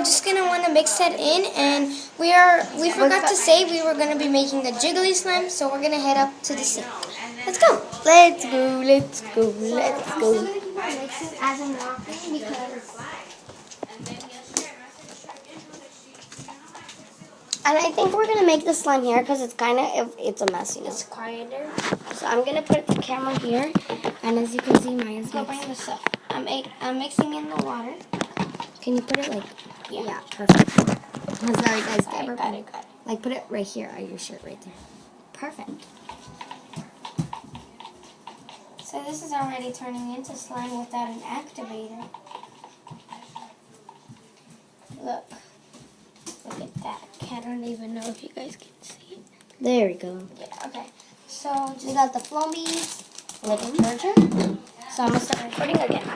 just gonna want to mix that in, and we forgot to say we were gonna be making a jiggly slime, so we're gonna head up to the sink. Let's go. Let's go, let's go, let's I'm go. just gonna keep on mixing as I'm walking because. And I think we're gonna make the slime here because it's kind of it's a mess. It's quieter. So I'm gonna put the camera here, and as you can see, Maya's Go mixing. bring this up. I'm mixing in the water. Can you put it like? Yeah. Perfect. I'm sorry, guys. Got it. Like put it right here on your shirt, right there. Perfect. So this is already turning into slime without an activator. Look at that. I don't even know if you guys can see it. There we go. Yeah. Okay. So We just got the floamies, the detergent. So I'm gonna start recording again.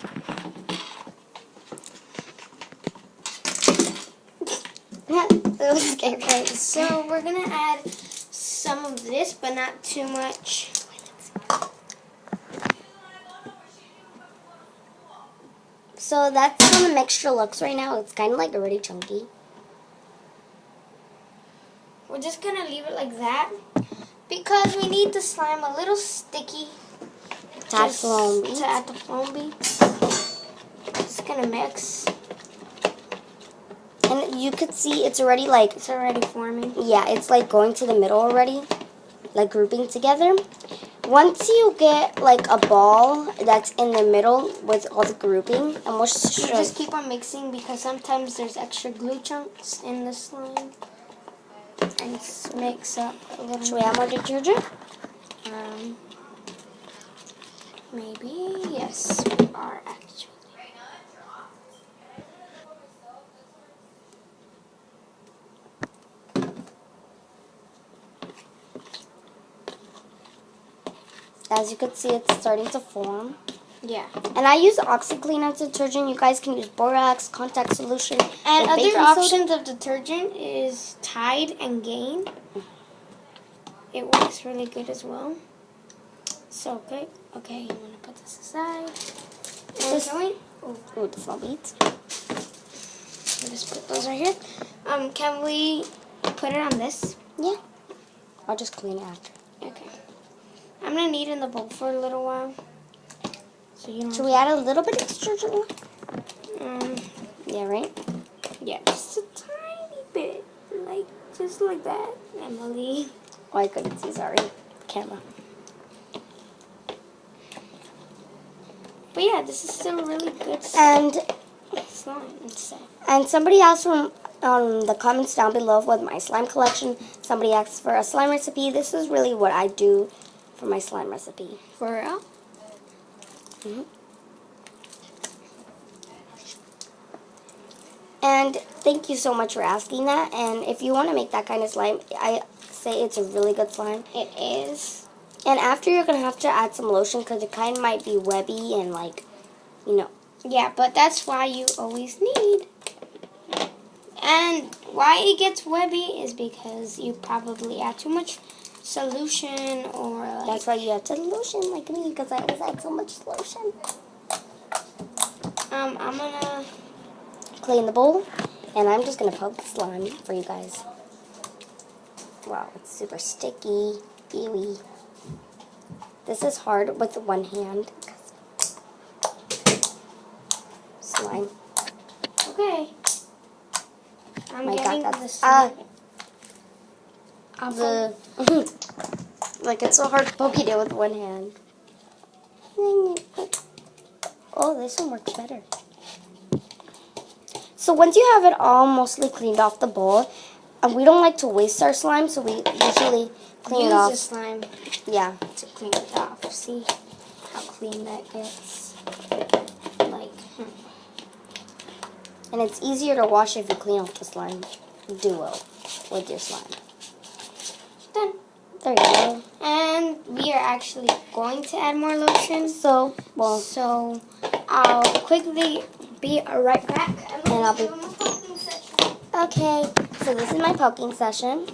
That was scary. okay. So we're gonna add some of this, but not too much. So that's how the mixture looks right now. It's kind of like already chunky. We're just gonna leave it like that because we need the slime a little sticky. To add floam beads. To add the floam beads. Just gonna mix. And you could see it's already like, It's already forming. yeah, it's like going to the middle already, like grouping together. Once you get like a ball that's in the middle with all the grouping, and we'll Just keep on mixing because sometimes there's extra glue chunks in the slime. And mix up a little. Should we add more detergent? Maybe. Yes, we are actually. As you can see, it's starting to form. Yeah. And I use OxyClean as detergent. You guys can use borax, contact solution, And with baking other soda. options of detergent is Tide and Gain. It works really good as well. So good. Okay, I'm gonna put this aside. And going. Ooh, the floam beads. We'll just put those right here. Can we put it on this? Yeah. I'll just clean it after. Okay. I'm gonna knead in the bowl for a little while. So you don't. Should we add a little bit of detergent? Yeah, right? Yeah, just a tiny bit. Like, just like that, Emily. Oh, I couldn't see, sorry. Camera. But yeah, this is still really good And slime. So. and somebody asked from the comments down below with my slime collection, somebody asked for a slime recipe. This is really what I do for my slime recipe. For real? Mm-hmm. And thank you so much for asking that. And if you want to make that kind of slime, I say it's a really good slime. It is. And after, you're going to have to add some lotion because it kind of might be webby and like, you know. Yeah, but that's why you always need. And why it gets webby is because you probably add too much solution or like. That's why you have to lotion like me because I always add so much lotion. I'm gonna Clean the bowl. And I'm just going to poke the slime for you guys. Wow, it's super sticky. Ewy. This is hard with one hand. Slime. Okay. I'm My getting God, the that's slime. like it's so hard poking it with one hand. Oh, this one works better. So once you have it all mostly cleaned off the bowl, and we don't like to waste our slime, so we usually clean it off. Use the slime Yeah. to clean it off. See how clean that gets. Like. And it's easier to wash if you clean off the slime duo with your slime. Done. There you go. And we are actually going to add more lotion. So, well, So I'll quickly be right back. And I'll be- doing my poking session. okay. So this is my poking session.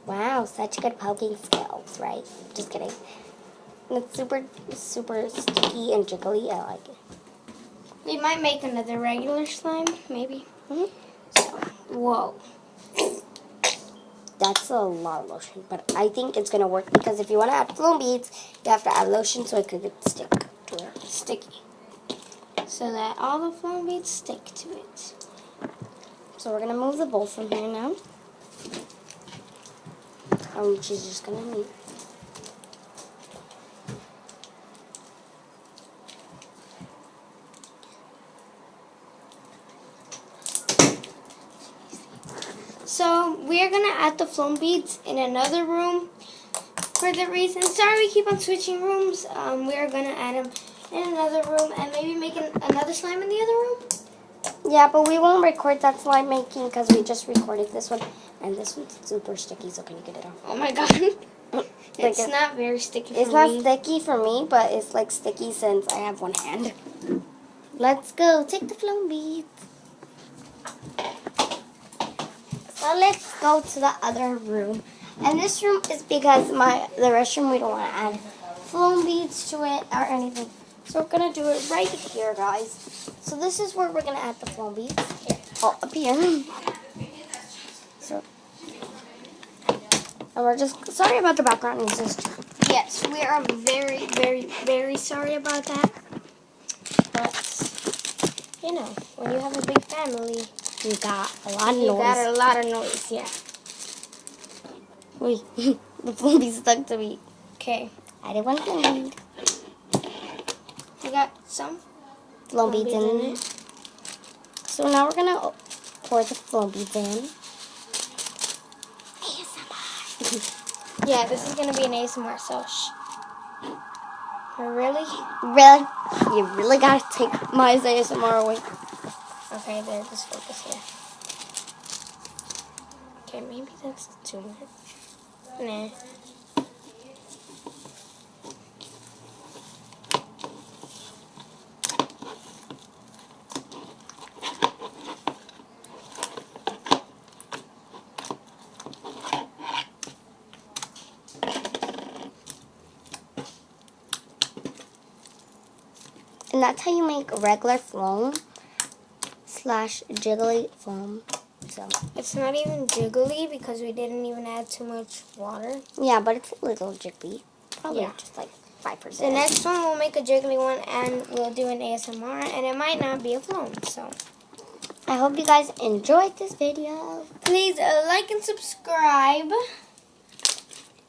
Wow, such good poking skills, right? Just kidding. It's super, super sticky and jiggly. I like it. We might make another regular slime, maybe. Mhm. So, whoa. That's a lot of lotion, but I think it's gonna work because if you want to add floam beads, you have to add lotion so it could stick to it. Sticky. So that all the foam beads stick to it. So we're gonna move the bowl from here now. She's just gonna need. So we're gonna add the foam beads in another room. For the reason, sorry we keep on switching rooms. We are gonna add them in another room and maybe make another slime in the other room. Yeah, but we won't record that slime making because we just recorded this one, and this one's super sticky. So can you get it off? Oh my god, it's not very sticky. It's not sticky for me, but it's like sticky since I have one hand. Let's go. Take the foam beads. So let's go to the other room. And this room is because the restroom, we don't want to add foam beads to it or anything. So we're going to do it right here, guys. So this is where we're going to add the foam beads. Oh, up here. So, and we're just, sorry about the background music. Yes, we are very, very, very sorry about that. But, you know, when you have a big family, You got a lot of you noise. got a lot of noise, yeah. Wait, the foam bead stuck to me. Okay, I didn't want foam bead. you got some Foam beads in it. So now we're gonna pour the foam beads in. ASMR. Yeah, this is gonna be an ASMR, so shh. Really? Really? You really gotta take my ASMR away. Okay, there, just focus here. Okay, maybe that's too much. Nah. And that's how you make regular foam / jiggly foam. So It's not even jiggly because we didn't even add too much water. yeah, but it's a little jiggly. Probably Yeah. just like 5%. The next one we'll make a jiggly one and we'll do an ASMR and it might not be a foam, so. I hope you guys enjoyed this video. Please like and subscribe.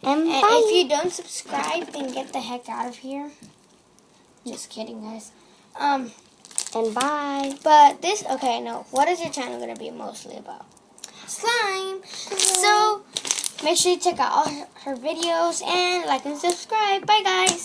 And And bye. if you don't subscribe, then get the heck out of here. Just kidding, guys. And bye. But this, okay, no. What is your channel going to be mostly about? Slime. So, make sure you check out all her videos and like and subscribe. Bye, guys.